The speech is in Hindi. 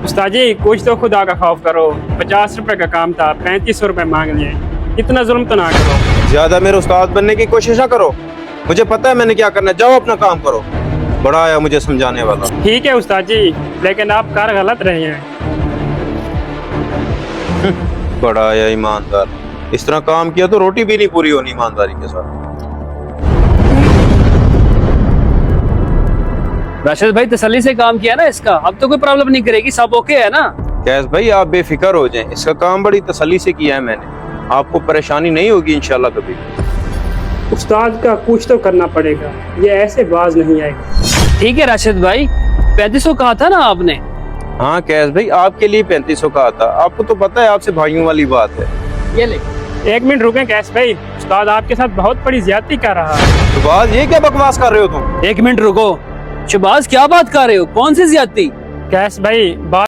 उस्ताद जी कुछ तो खुदा का खौफ करो। 50 रुपए का काम था, 3500 रुपए मांग लिए। इतना जुल्म तो ना करो। ज्यादा मेरे उस्ताद बनने की कोशिश ना करो। मुझे पता है मैंने क्या करना है। जाओ अपना काम करो। बड़ा आया मुझे समझाने वाला। ठीक है उस्ताद जी, लेकिन आप कार गलत रहे हैं। बड़ा आया ईमानदार। इस तरह काम किया तो रोटी भी नहीं पूरी होनी ईमानदारी के साथ। राशिद भाई तसल्ली से काम किया ना इसका, अब तो कोई प्रॉब्लम नहीं करेगी, सब ओके है ना? कैस भाई आप बेफिक्र हो जाएं। इसका काम बड़ी तसल्ली से किया है मैंने। आपको परेशानी नहीं होगी इंशाल्लाह कभी। उस्ताद का कुछ तो करना पड़ेगा, ये ऐसे बाज नहीं आएगा। ठीक है राशिद भाई, 3500 कहा था ना आपने? हाँ कैस भाई आपके लिए 3500 का आता। आपको तो पता है आपसे भाइयों वाली बात है। ये ले। 1 मिनट रुकें कैश भाई, उस्ताद आपके साथ बहुत बड़ी ज्यादती कर रहा है। तो बात ये क्या बकवास कर रहे हो तुम? 1 मिनट रुको। शहबाज क्या बात कर रहे हो, कौन सी ज्यादती? कैश भाई बात